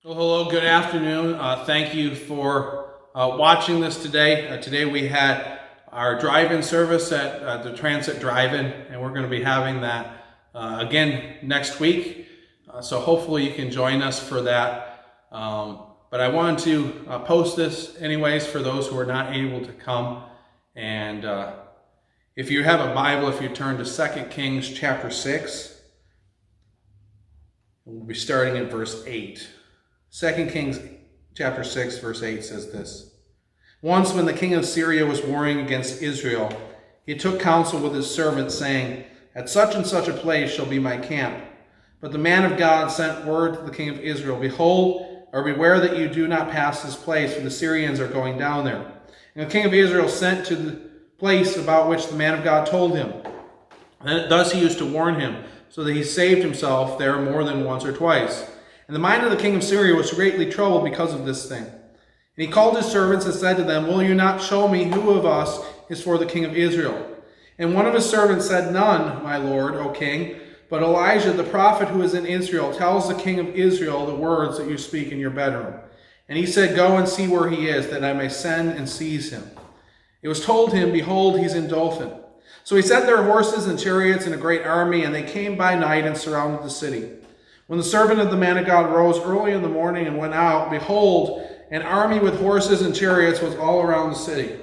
Well, hello, good afternoon. Thank you for watching this today. Today we had our drive-in service at the Transit Drive-In, and we're going to be having that again next week. So hopefully you can join us for that. But I wanted to post this anyways for those who are not able to come. And if you have a Bible, if you turn to 2 Kings chapter 6, we'll be starting in verse 8. 2 Kings chapter 6 verse 8 says this. Once when the king of Syria was warring against Israel, he took counsel with his servants, saying, At such and such a place shall be my camp. But the man of God sent word to the king of Israel, Behold, or beware that you do not pass this place, for the Syrians are going down there. And the king of Israel sent to the place about which the man of God told him. And thus he used to warn him, so that he saved himself there more than once or twice. And the mind of the king of Syria was greatly troubled because of this thing. And he called his servants and said to them, Will you not show me who of us is for the king of Israel? And one of his servants said, None, my lord, O king. But Elijah, the prophet who is in Israel, tells the king of Israel the words that you speak in your bedroom. And he said, Go and see where he is, that I may send and seize him. It was told him, Behold, he's in Dothan. So he sent their horses and chariots and a great army, and they came by night and surrounded the city. When the servant of the man of God rose early in the morning and went out, behold, an army with horses and chariots was all around the city.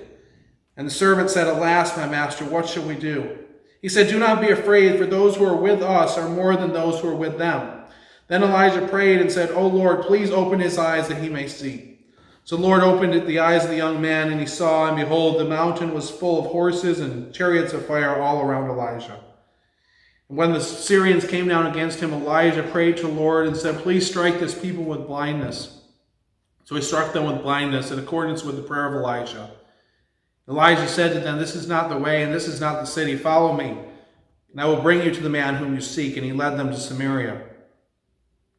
And the servant said, Alas, my master, what shall we do? He said, Do not be afraid, for those who are with us are more than those who are with them. Then Elijah prayed and said, O Lord, please open his eyes that he may see. So the Lord opened the eyes of the young man, and he saw, and behold, the mountain was full of horses and chariots of fire all around Elijah. When the Syrians came down against him, Elijah prayed to the Lord and said, Please strike this people with blindness. So he struck them with blindness in accordance with the prayer of Elijah. Elijah said to them, This is not the way, and this is not the city. Follow me, and I will bring you to the man whom you seek. And he led them to Samaria.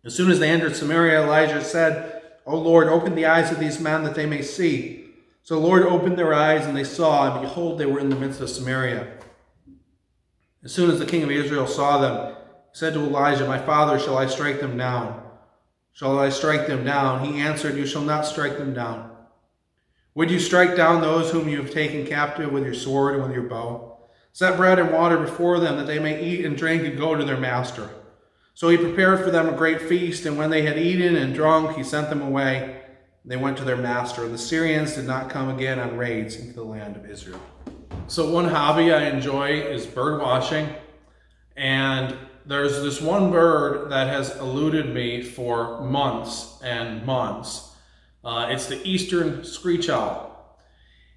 As soon as they entered Samaria, Elijah said, O Lord, open the eyes of these men that they may see. So the Lord opened their eyes, and they saw, and behold, they were in the midst of Samaria. As soon as the king of Israel saw them, he said to Elijah, My father, shall I strike them down? Shall I strike them down? He answered, You shall not strike them down. Would you strike down those whom you have taken captive with your sword and with your bow? Set bread and water before them, that they may eat and drink and go to their master. So he prepared for them a great feast, and when they had eaten and drunk, he sent them away. They went to their master, and the Syrians did not come again on raids into the land of Israel. So one hobby I enjoy is bird watching, and there's this one bird that has eluded me for months and months. It's the eastern screech owl.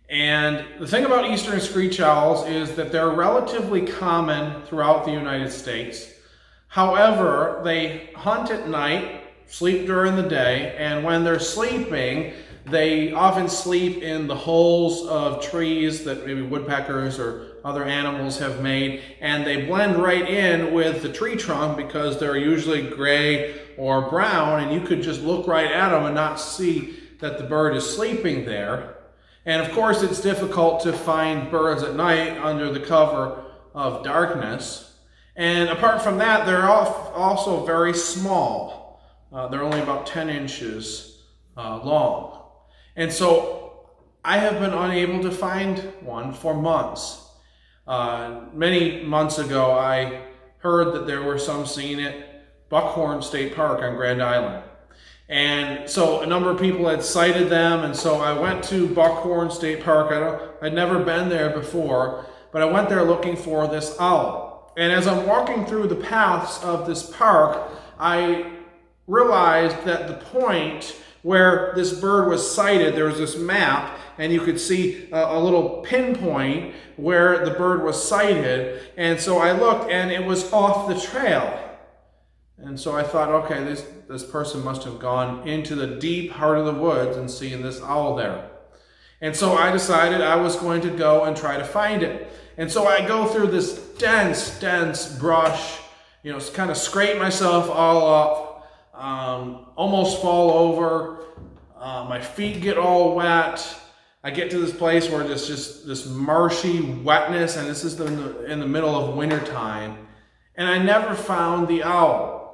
And the thing about eastern screech owls is that they're relatively common throughout the United States. However, they hunt at night, sleep during the day, and when they're sleeping, they often sleep in the holes of trees that maybe woodpeckers or other animals have made, and they blend right in with the tree trunk because they're usually gray or brown, and you could just look right at them and not see that the bird is sleeping there. And of course, it's difficult to find birds at night under the cover of darkness. And apart from that, they're also very small. They're only about 10 inches long. And so I have been unable to find one for months. Many months ago, I heard that there were some seen at Buckhorn State Park on Grand Island. And so a number of people had sighted them, and so I went to Buckhorn State Park. I'd never been there before, but I went there looking for this owl. And as I'm walking through the paths of this park, I realized that the point where this bird was sighted, there was this map, and you could see a little pinpoint where the bird was sighted. And so I looked, and it was off the trail. And so I thought, okay, this person must have gone into the deep heart of the woods and seen this owl there. And so I decided I was going to go and try to find it. And so I go through this dense brush, kind of scrape myself all up, almost fall over. My feet get all wet. I get to this place where there's just this marshy wetness, and this is in the middle of winter time, and I never found the owl.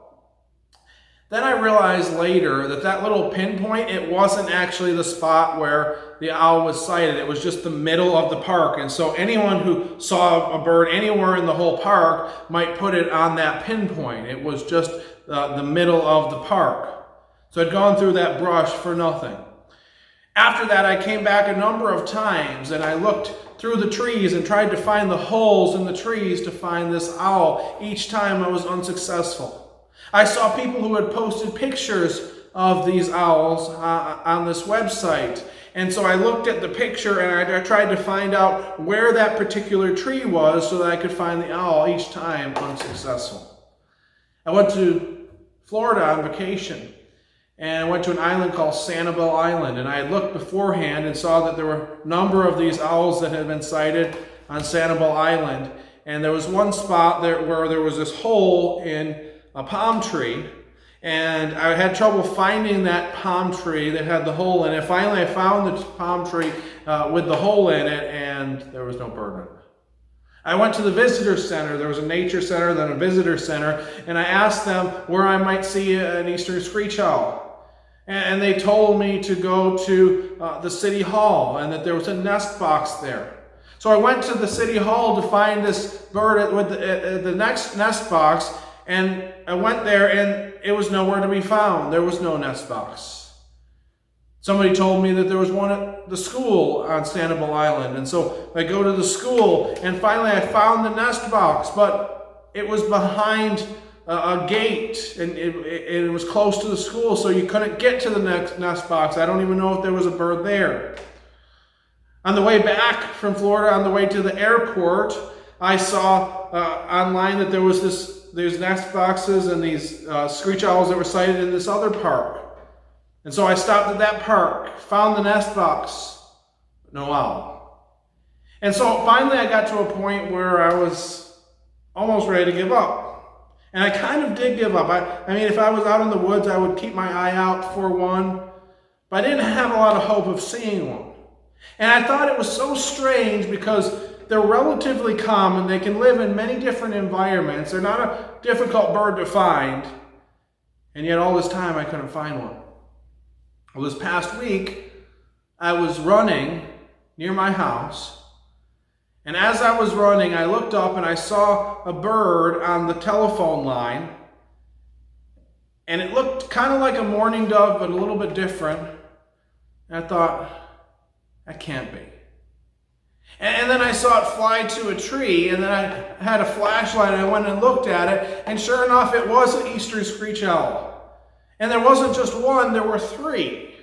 Then I realized later that that little pinpoint, it wasn't actually the spot where the owl was sighted. It was just the middle of the park. And so anyone who saw a bird anywhere in the whole park might put it on that pinpoint. It was just the middle of the park. So I'd gone through that brush for nothing. After that, I came back a number of times and I looked through the trees and tried to find the holes in the trees to find this owl. Each time I was unsuccessful. I saw people who had posted pictures of these owls on this website. And so I looked at the picture and I tried to find out where that particular tree was so that I could find the owl, each time unsuccessful. I went to Florida on vacation and I went to an island called Sanibel Island. And I had looked beforehand and saw that there were a number of these owls that had been sighted on Sanibel Island. And there was one spot there where there was this hole in a palm tree, and I had trouble finding that palm tree that had the hole in it. Finally, I found the palm tree with the hole in it, and there was no bird in it. I went to the visitor center. There was a nature center, then a visitor center, and I asked them where I might see an eastern screech owl. And they told me to go to the city hall, and that there was a nest box there. So I went to the city hall to find this bird with the next nest box. And I went there and it was nowhere to be found. There was no nest box. Somebody told me that there was one at the school on Sanibel Island. And so I go to the school and finally I found the nest box, but it was behind a gate and it was close to the school, so you couldn't get to the next nest box. I don't even know if there was a bird there. On the way back from Florida, on the way to the airport, I saw online that there was there's nest boxes and these screech owls that were sighted in this other park. And so I stopped at that park, found the nest box, no owl. And so finally I got to a point where I was almost ready to give up. And I kind of did give up. I mean, if I was out in the woods, I would keep my eye out for one, but I didn't have a lot of hope of seeing one. And I thought it was so strange because they're relatively common. They can live in many different environments. They're not a difficult bird to find. And yet all this time I couldn't find one. Well, this past week, I was running near my house. And as I was running, I looked up and I saw a bird on the telephone line. And it looked kind of like a mourning dove, but a little bit different. And I thought, that can't be. And then I saw it fly to a tree, and then I had a flashlight, and I went and looked at it, and sure enough, it was an eastern screech owl. And there wasn't just one, there were three.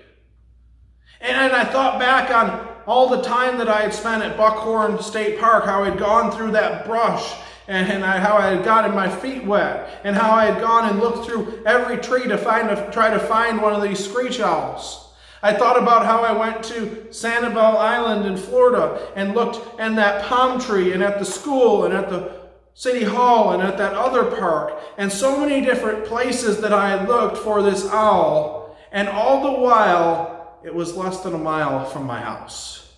And I thought back on all the time that I had spent at Buckhorn State Park, how I had gone through that brush, and how I had gotten my feet wet, and how I had gone and looked through every tree to try to find one of these screech owls. I thought about how I went to Sanibel Island in Florida and looked in that palm tree and at the school and at the city hall and at that other park and so many different places that I had looked for this owl, and all the while it was less than a mile from my house.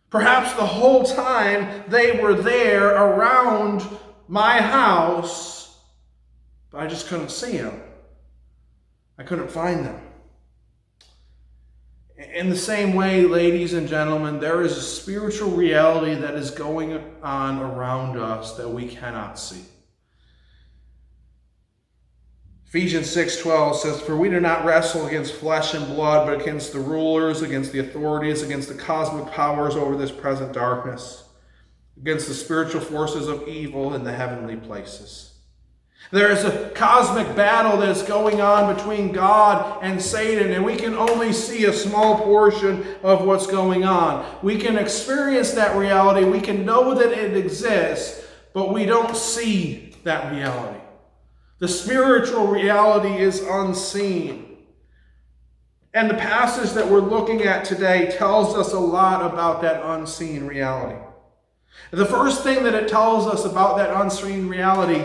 Perhaps the whole time they were there around my house, but I just couldn't see them. I couldn't find them. In the same way, ladies and gentlemen, there is a spiritual reality that is going on around us that we cannot see. Ephesians 6:12 says, "For we do not wrestle against flesh and blood, but against the rulers, against the authorities, against the cosmic powers over this present darkness, against the spiritual forces of evil in the heavenly places." There is a cosmic battle that's going on between God and Satan, and we can only see a small portion of what's going on. We can experience that reality. We can know that it exists, but we don't see that reality. The spiritual reality is unseen. And the passage that we're looking at today tells us a lot about that unseen reality. The first thing that it tells us about that unseen reality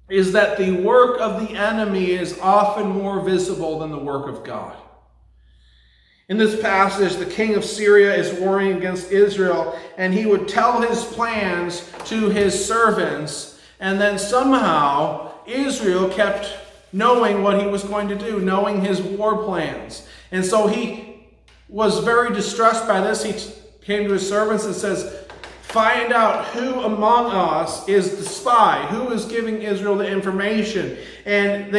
is that the work of the enemy is often more visible than the work of God. In this passage, the king of Syria is warring against Israel, and he would tell his plans to his servants, and then somehow Israel kept knowing what he was going to do, knowing his war plans. And so he was very distressed by this. He came to his servants and says, find out who among us is the spy, who is giving Israel the information. And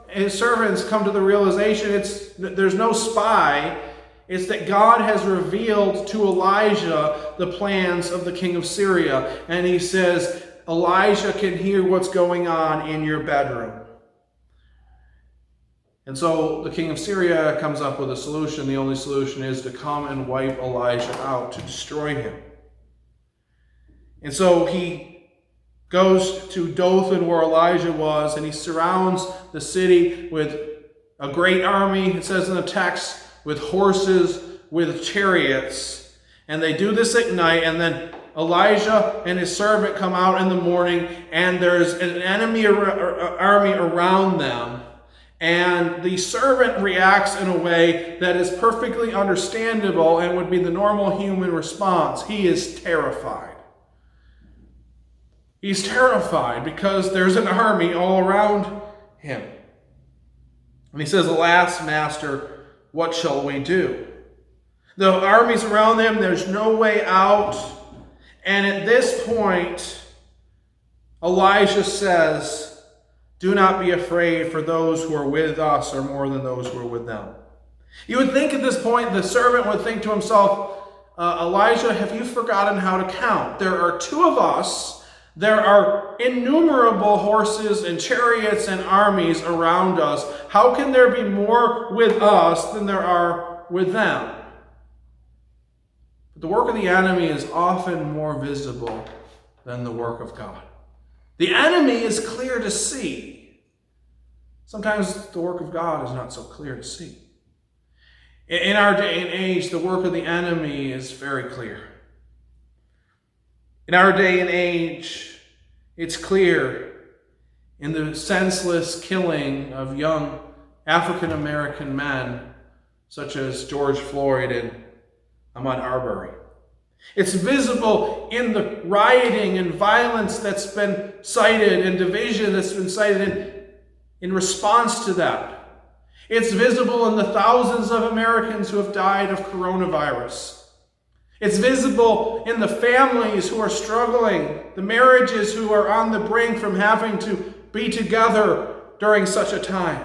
his servants come to the realization there's no spy. It's that God has revealed to Elijah the plans of the king of Syria. And he says, Elijah can hear what's going on in your bedroom. And so the king of Syria comes up with a solution. The only solution is to come and wipe Elijah out, to destroy him. And so he goes to Dothan where Elijah was, and he surrounds the city with a great army, it says in the text, with horses, with chariots. And they do this at night, and then Elijah and his servant come out in the morning, and there's an enemy army around them. And the servant reacts in a way that is perfectly understandable and would be the normal human response. He is terrified. He's terrified because there's an army all around him. And he says, alas, master, what shall we do? The army's around them, there's no way out. And at this point, Elijah says, do not be afraid, for those who are with us are more than those who are with them. You would think at this point, the servant would think to himself, Elijah, have you forgotten how to count? There are two of us. There are innumerable horses and chariots and armies around us. How can there be more with us than there are with them? But the work of the enemy is often more visible than the work of God. The enemy is clear to see. Sometimes the work of God is not so clear to see. In our day and age, the work of the enemy is very clear. In our day and age, it's clear in the senseless killing of young African American men, such as George Floyd and Ahmaud Arbery. It's visible in the rioting and violence that's been cited and division that's been cited in response to that. It's visible in the thousands of Americans who have died of coronavirus. It's visible in the families who are struggling, the marriages who are on the brink from having to be together during such a time.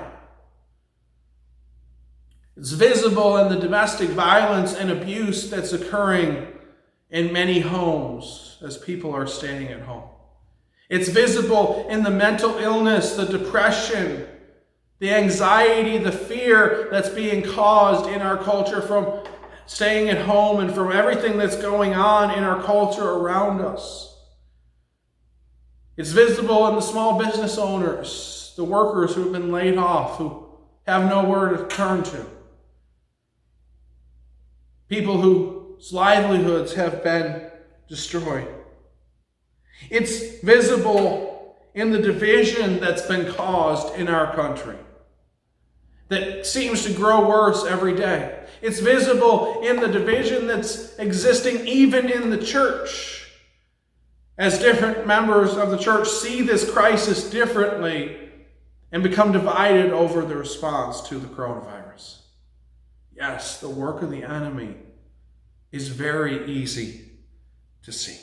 It's visible in the domestic violence and abuse that's occurring in many homes as people are staying at home. It's visible in the mental illness, the depression, the anxiety, the fear that's being caused in our culture from staying at home and from everything that's going on in our culture around us. It's visible in the small business owners, the workers who have been laid off, who have nowhere to turn to. People whose livelihoods have been destroyed. It's visible in the division that's been caused in our country that seems to grow worse every day. It's visible in the division that's existing even in the church, as different members of the church see this crisis differently and become divided over the response to the coronavirus. Yes, the work of the enemy is very easy to see.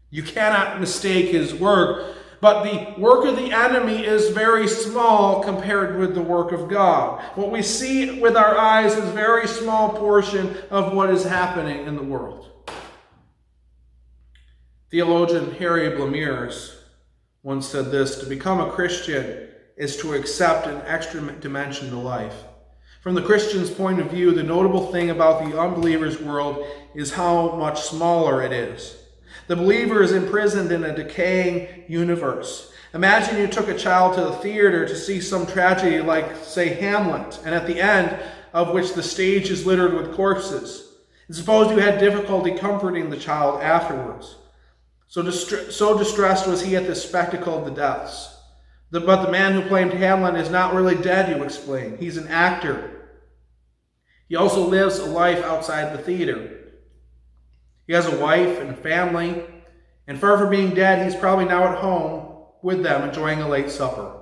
You cannot mistake his work, but the work of the enemy is very small compared with the work of God. What we see with our eyes is a very small portion of what is happening in the world. Theologian Harry Blamires once said this: to become a Christian is to accept an extra dimension to life. From the Christian's point of view, the notable thing about the unbeliever's world is how much smaller it is. The believer is imprisoned in a decaying universe. Imagine you took a child to the theater to see some tragedy like, say, Hamlet, and at the end of which the stage is littered with corpses. And suppose you had difficulty comforting the child afterwards. So distressed was he at the spectacle of the deaths. But the man who played Hamlet is not really dead, you explain. He's an actor. He also lives a life outside the theater. He has a wife and family, and far from being dead, he's probably now at home with them enjoying a late supper.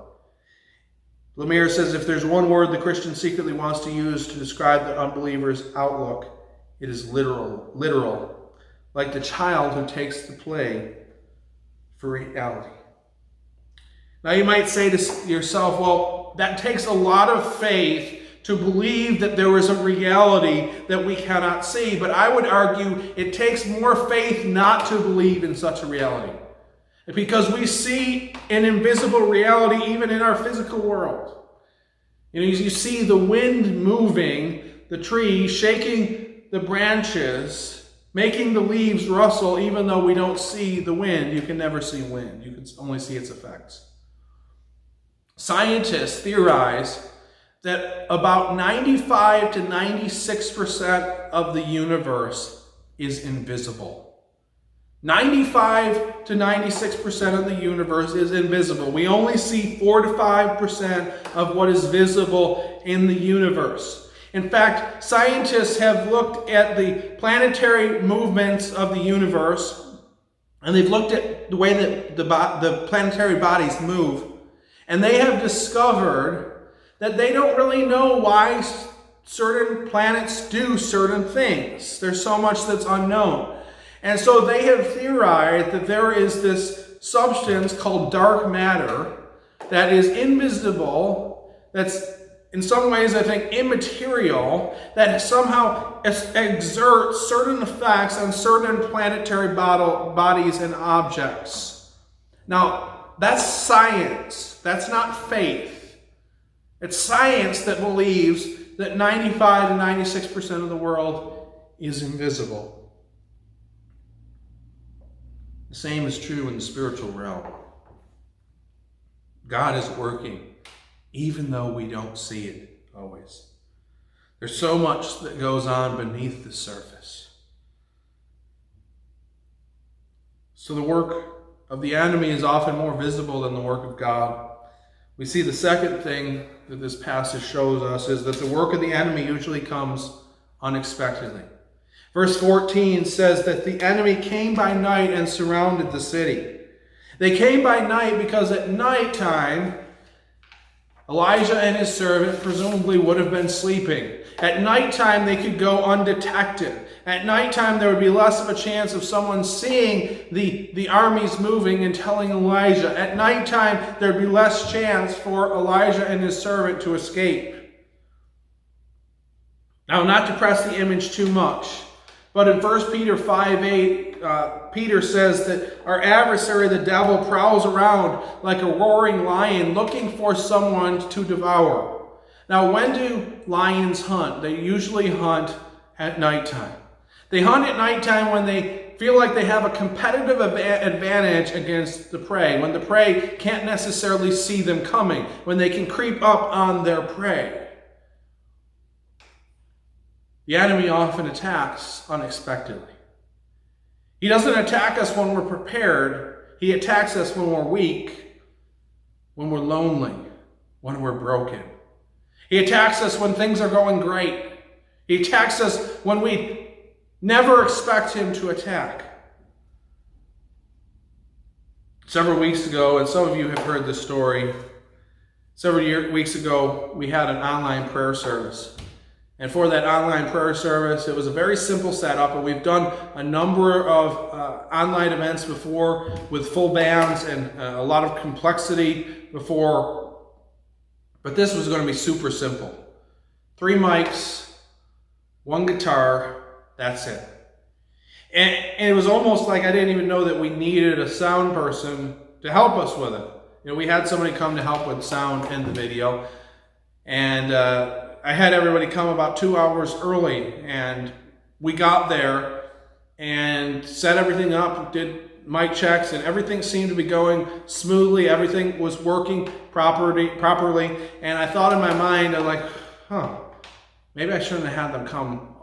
Lemire says, if there's one word the Christian secretly wants to use to describe the unbeliever's outlook, it is literal, like the child who takes the play for reality. Now you might say to yourself, well, that takes a lot of faith to believe that there is a reality that we cannot see. But I would argue it takes more faith not to believe in such a reality. Because we see an invisible reality even in our physical world. You see the wind moving the trees, shaking the branches, making the leaves rustle, even though we don't see the wind. You can never see wind. You can only see its effects. Scientists theorize that about 95 to 96% of the universe is invisible. 95 to 96% of the universe is invisible. We only see 4 to 5% of what is visible in the universe. In fact, scientists have looked at the planetary movements of the universe, and they've looked at the way that the planetary bodies move, and they have discovered that they don't really know why certain planets do certain things. There's so much that's unknown. And so they have theorized that there is this substance called dark matter that is invisible, that's in some ways, I think, immaterial, that somehow exerts certain effects on certain planetary bodies and objects. Now, that's science. That's not faith. It's science that believes that 95 to 96% of the world is invisible. The same is true in the spiritual realm. God is working, even though we don't see it always. There's so much that goes on beneath the surface. So the work of the enemy is often more visible than the work of God. We see the second thing that this passage shows us is that the work of the enemy usually comes unexpectedly. Verse 14 says that the enemy came by night and surrounded the city. They came by night because at nighttime, Elijah and his servant presumably would have been sleeping. At nighttime, they could go undetected. At nighttime, there would be less of a chance of someone seeing the armies moving and telling Elijah. At nighttime, there would be less chance for Elijah and his servant to escape. Now, not to press the image too much, but in 1 Peter 5:8, Peter says that our adversary, the devil, prowls around like a roaring lion looking for someone to devour. Now, when do lions hunt? They usually hunt at nighttime. They hunt at nighttime when they feel like they have a competitive advantage against the prey, when the prey can't necessarily see them coming, when they can creep up on their prey. The enemy often attacks unexpectedly. He doesn't attack us when we're prepared. He attacks us when we're weak, when we're lonely, when we're broken. He attacks us when things are going great. He attacks us when we never expect him to attack. Several weeks ago, and some of you have heard this story, several weeks ago, we had an online prayer service. And for that online prayer service, it was a very simple setup, and we've done a number of online events before with full bands and a lot of complexity before. But this was going to be super simple. 3 mics, 1 guitar, that's it. And it was almost like I didn't even know that we needed a sound person to help us with it. We had somebody come to help with sound and the video. And I had everybody come about 2 hours early. And we got there and set everything up, did mic checks, and everything seemed to be going smoothly. Everything was working properly. And I thought in my mind, I'm like, maybe I shouldn't have had them come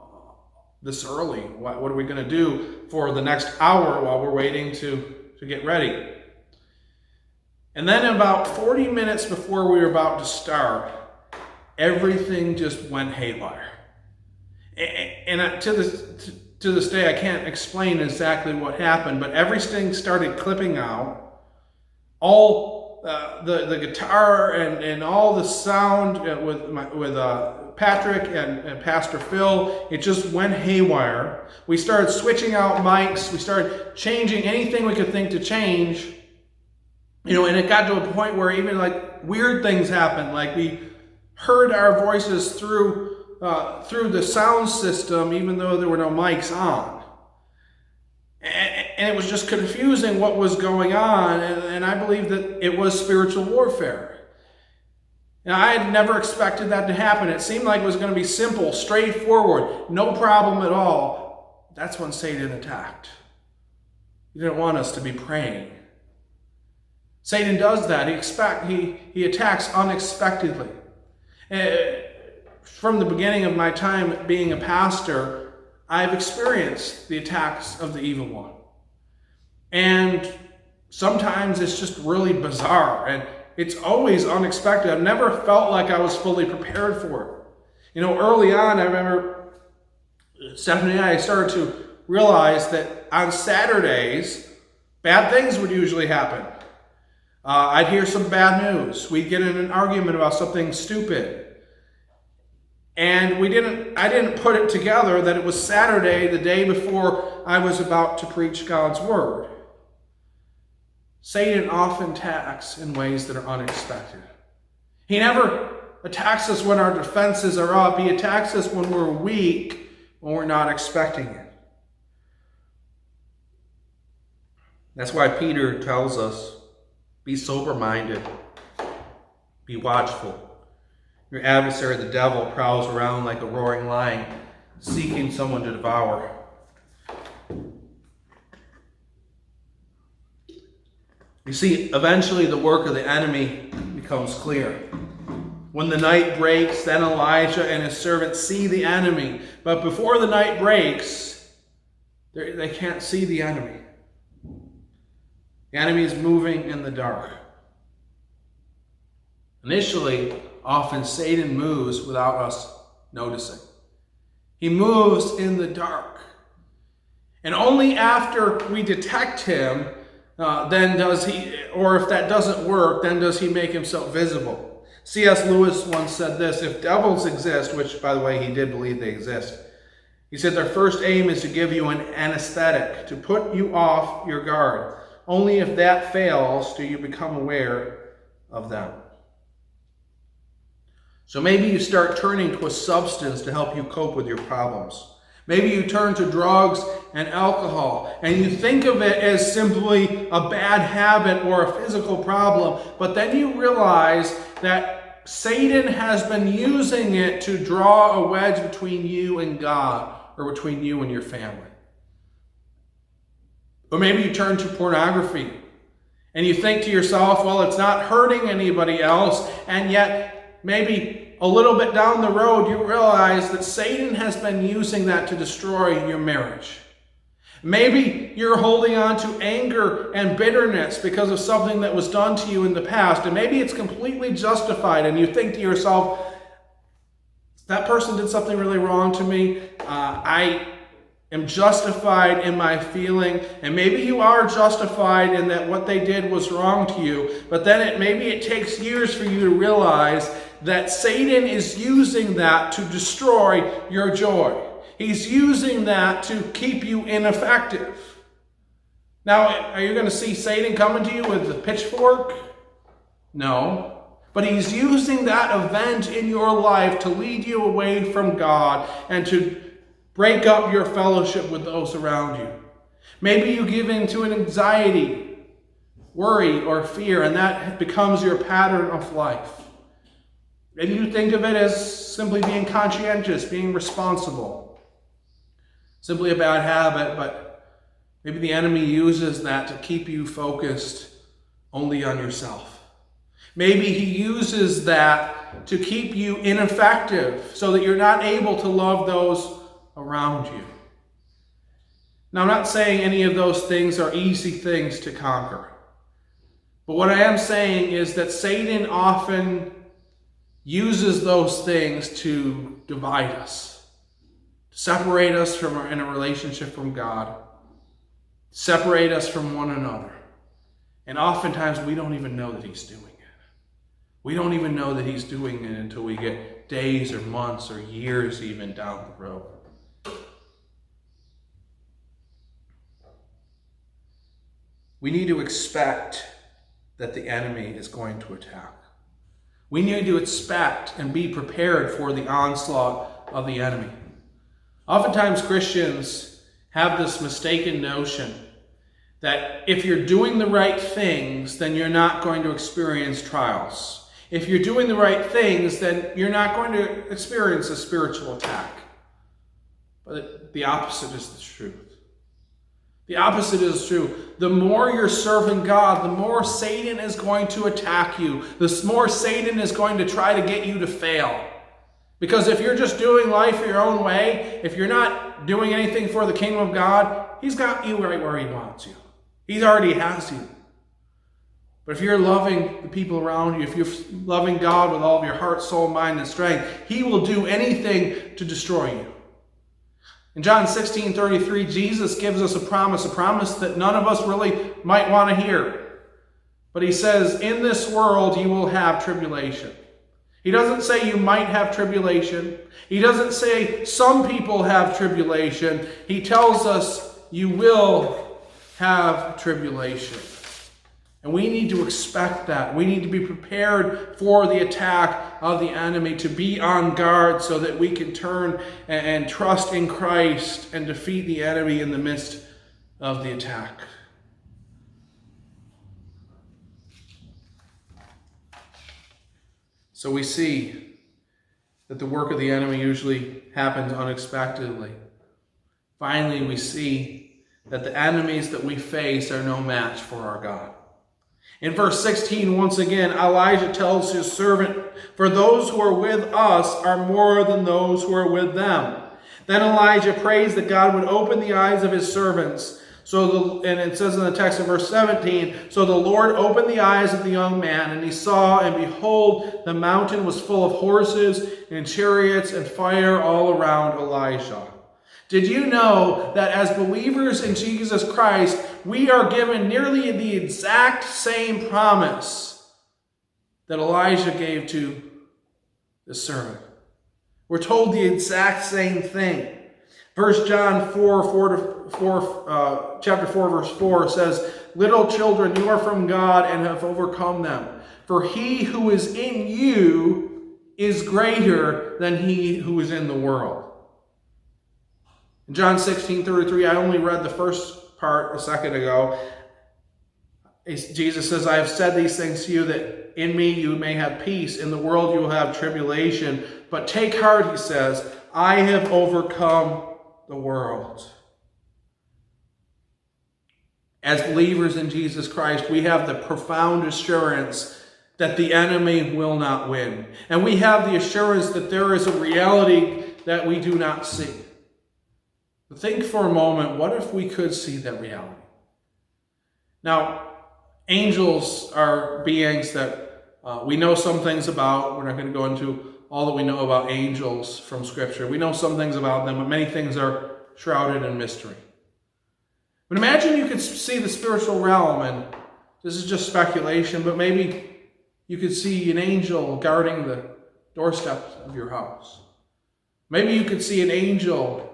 this early. What are we going to do for the next hour while we're waiting to get ready? And then about 40 minutes before we were about to start, everything just went haywire. And to this day, I can't explain exactly what happened, but everything started clipping out. All the guitar and all the sound with Patrick and Pastor Phil, it just went haywire. We started switching out mics. We started changing anything we could think to change. And it got to a point where even like weird things happened. Like we heard our voices through the sound system, even though there were no mics on. And it was just confusing what was going on. And I believe that it was spiritual warfare. Now, I had never expected that to happen. It seemed like it was going to be simple, straightforward, no problem at all. That's when Satan attacked. He didn't want us to be praying. Satan does that. He attacks unexpectedly. From the beginning of my time being a pastor, I've experienced the attacks of the evil one. And sometimes it's just really bizarre, and it's always unexpected. I've never felt like I was fully prepared for it. Early on, I remember Stephanie and I started to realize that on Saturdays, bad things would usually happen. I'd hear some bad news. We'd get in an argument about something stupid. And I didn't put it together that it was Saturday, the day before I was about to preach God's word. Satan often attacks in ways that are unexpected. He never attacks us when our defenses are up. He attacks us when we're weak, when we're not expecting it. That's why Peter tells us, be sober-minded, be watchful. Your adversary, the devil, prowls around like a roaring lion, seeking someone to devour. You see, eventually the work of the enemy becomes clear. When the night breaks, then Elijah and his servants see the enemy. But before the night breaks, they can't see the enemy. The enemy is moving in the dark. Initially, often Satan moves without us noticing. He moves in the dark. And only after we detect him, then does he, or if that doesn't work, then does he make himself visible. C.S. Lewis once said this: if devils exist, which by the way he did believe they exist, he said their first aim is to give you an anesthetic, to put you off your guard. Only if that fails do you become aware of them. So maybe you start turning to a substance to help you cope with your problems. Maybe you turn to drugs and alcohol, and you think of it as simply a bad habit or a physical problem, but then you realize that Satan has been using it to draw a wedge between you and God, or between you and your family. Or maybe you turn to pornography, and you think to yourself, well, it's not hurting anybody else, and yet maybe a little bit down the road, you realize that Satan has been using that to destroy your marriage. Maybe you're holding on to anger and bitterness because of something that was done to you in the past, and maybe it's completely justified, and you think to yourself, that person did something really wrong to me. I am justified in my feeling, and maybe you are justified in that what they did was wrong to you, but then maybe it takes years for you to realize that Satan is using that to destroy your joy. He's using that to keep you ineffective. Now, are you going to see Satan coming to you with a pitchfork? No. But he's using that event in your life to lead you away from God and to break up your fellowship with those around you. Maybe you give in to an anxiety, worry, or fear, and that becomes your pattern of life. And you think of it as simply being conscientious, being responsible. Simply a bad habit, but maybe the enemy uses that to keep you focused only on yourself. Maybe he uses that to keep you ineffective so that you're not able to love those around you. Now, I'm not saying any of those things are easy things to conquer. But what I am saying is that Satan often uses those things to divide us, to separate us in a relationship from God, separate us from one another. And oftentimes we don't even know that he's doing it. We don't even know that he's doing it until we get days or months or years even down the road. We need to expect that the enemy is going to attack. We need to expect and be prepared for the onslaught of the enemy. Oftentimes Christians have this mistaken notion that if you're doing the right things, then you're not going to experience trials. If you're doing the right things, then you're not going to experience a spiritual attack. But the opposite is the truth. The opposite is true. The more you're serving God, the more Satan is going to attack you. The more Satan is going to try to get you to fail. Because if you're just doing life your own way, if you're not doing anything for the kingdom of God, he's got you right where he wants you. He already has you. But if you're loving the people around you, if you're loving God with all of your heart, soul, mind, and strength, he will do anything to destroy you. In John 16:33, Jesus gives us a promise that none of us really might want to hear. But he says, in this world you will have tribulation. He doesn't say you might have tribulation. He doesn't say some people have tribulation. He tells us you will have tribulation. And we need to expect that. We need to be prepared for the attack of the enemy, to be on guard so that we can turn and trust in Christ and defeat the enemy in the midst of the attack. So we see that the work of the enemy usually happens unexpectedly. Finally, we see that the enemies that we face are no match for our God. In verse 16, once again, Elijah tells his servant, "For those who are with us are more than those who are with them." Then Elijah prays that God would open the eyes of his servants. And it says in the text in verse 17, "So the Lord opened the eyes of the young man, and he saw, and behold, the mountain was full of horses and chariots and fire all around Elijah." Did you know that as believers in Jesus Christ, we are given nearly the exact same promise that Elijah gave to the servant? We're told the exact same thing. 1 John chapter 4, verse 4 says, "Little children, you are from God and have overcome them. For he who is in you is greater than he who is in the world." In John 16:33, I only read the first part a second ago. Jesus says, "I have said these things to you that in me you may have peace. In the world you will have tribulation. But take heart," he says, "I have overcome the world." As believers in Jesus Christ, we have the profound assurance that the enemy will not win. And we have the assurance that there is a reality that we do not see. But think for a moment, what if we could see that reality? Now, angels are beings that we know some things about. We're not going to go into all that we know about angels from Scripture. We know some things about them, but many things are shrouded in mystery. But imagine you could see the spiritual realm, and this is just speculation, but maybe you could see an angel guarding the doorsteps of your house. Maybe you could see an angel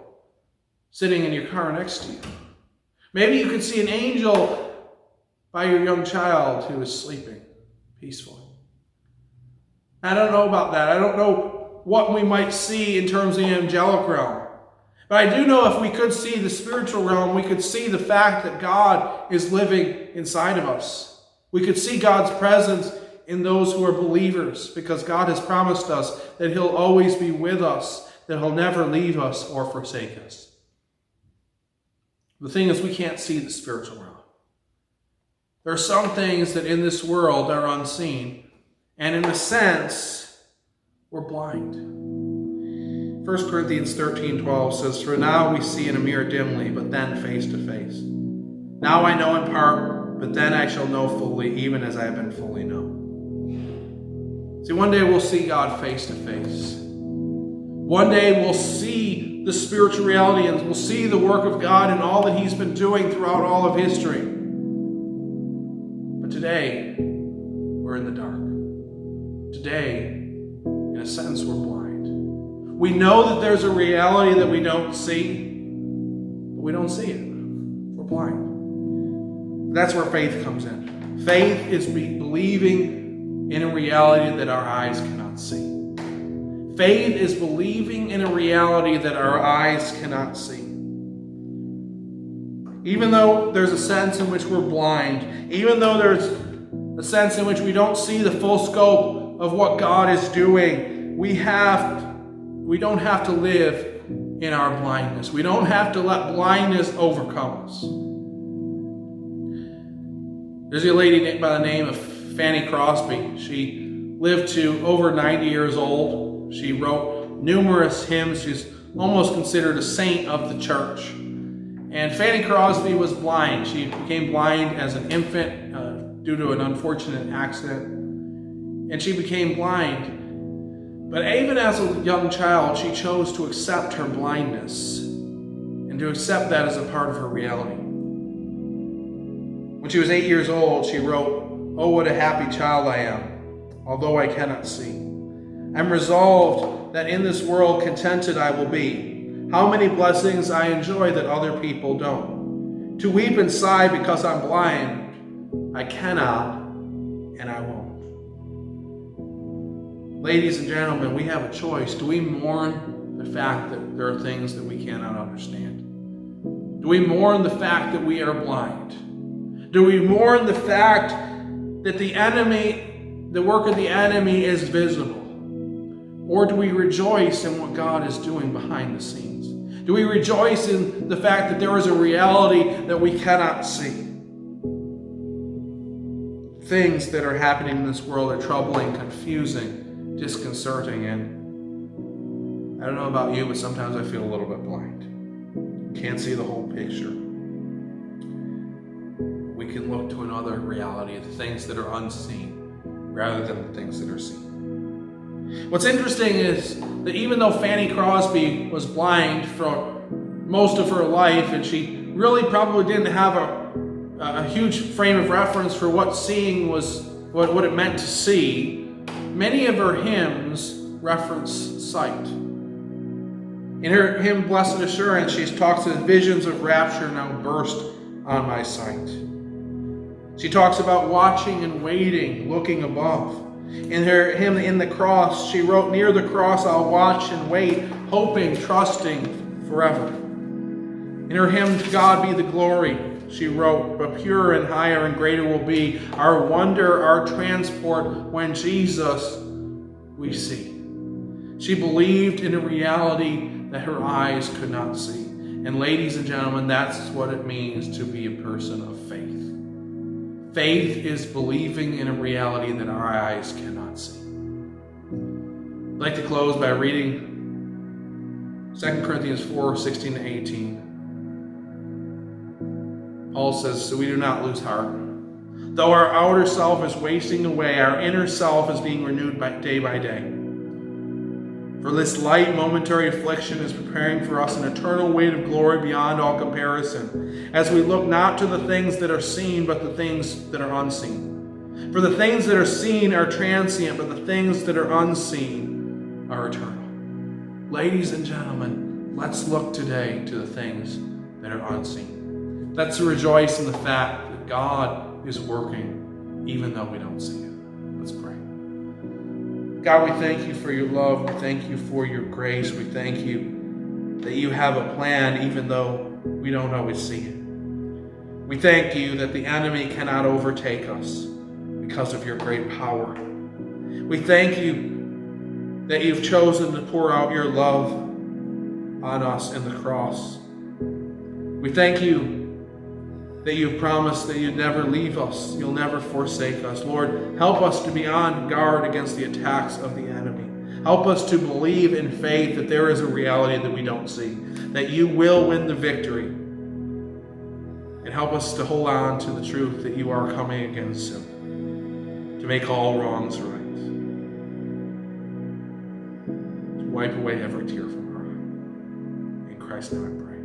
sitting in your car next to you. Maybe you could see an angel by your young child who is sleeping peacefully. I don't know about that. I don't know what we might see in terms of the angelic realm. But I do know if we could see the spiritual realm, we could see the fact that God is living inside of us. We could see God's presence in those who are believers, because God has promised us that he'll always be with us, that he'll never leave us or forsake us. The thing is, we can't see the spiritual realm. There are some things that in this world are unseen, and in a sense, we're blind. 1 Corinthians 13:12 says, "For now we see in a mirror dimly, but then face to face. Now I know in part, but then I shall know fully, even as I have been fully known." See, one day we'll see God face to face. One day we'll see the spiritual reality, and we'll see the work of God and all that he's been doing throughout all of history. But today, in a sense, we're blind. We know that there's a reality that we don't see, but we don't see it. We're blind. That's where faith comes in. Faith is believing in a reality that our eyes cannot see. Faith is believing in a reality that our eyes cannot see. Even though there's a sense in which we're blind, even though there's a sense in which we don't see the full scope of what God is doing, we don't have to live in our blindness. We don't have to let blindness overcome us. There's a lady by the name of Fanny Crosby. She lived to over 90 years old. She wrote numerous hymns. She's almost considered a saint of the church. And Fanny Crosby was blind. She became blind as an infant due to an unfortunate accident. And she became blind. But even as a young child, she chose to accept her blindness and to accept that as a part of her reality. When she was 8 years old, she wrote, "Oh, what a happy child I am, although I cannot see. I'm resolved that in this world contented I will be. How many blessings I enjoy that other people don't. To weep and sigh because I'm blind, I cannot and I won't." Ladies and gentlemen, we have a choice. Do we mourn the fact that there are things that we cannot understand? Do we mourn the fact that we are blind? Do we mourn the fact that the work of the enemy is visible? Or do we rejoice in what God is doing behind the scenes? Do we rejoice in the fact that there is a reality that we cannot see? Things that are happening in this world are troubling, confusing, disconcerting, and I don't know about you, but sometimes I feel a little bit blind. Can't see the whole picture. We can look to another reality, the things that are unseen, rather than the things that are seen. What's interesting is that even though Fanny Crosby was blind for most of her life, and she really probably didn't have a huge frame of reference for what seeing was, what it meant to see, many of her hymns reference sight. In her hymn, Blessed Assurance, she talks of visions of rapture now burst on my sight. She talks about watching and waiting, looking above. In her hymn, In the Cross, she wrote, "Near the cross I'll watch and wait, hoping, trusting forever." In her hymn, "To God be the glory," she wrote, "But pure and higher and greater will be our wonder, our transport, when Jesus we see." She believed in a reality that her eyes could not see. And ladies and gentlemen, that's what it means to be a person of faith. Faith is believing in a reality that our eyes cannot see. I'd like to close by reading 2 Corinthians 4:16 to 18. Paul says, "So we do not lose heart. Though our outer self is wasting away, our inner self is being renewed day by day. For this light momentary affliction is preparing for us an eternal weight of glory beyond all comparison, as we look not to the things that are seen, but the things that are unseen. For the things that are seen are transient, but the things that are unseen are eternal." Ladies and gentlemen, let's look today to the things that are unseen. Let's rejoice in the fact that God is working even though we don't see it. Let's pray. God, we thank you for your love. We thank you for your grace. We thank you that you have a plan even though we don't always see it. We thank you that the enemy cannot overtake us because of your great power. We thank you that you've chosen to pour out your love on us in the cross. We thank you that you've promised that you'd never leave us, you'll never forsake us. Lord, help us to be on guard against the attacks of the enemy. Help us to believe in faith that there is a reality that we don't see, that you will win the victory. And help us to hold on to the truth that you are coming again soon, to make all wrongs right, to wipe away every tear from our eye. In Christ's name I pray.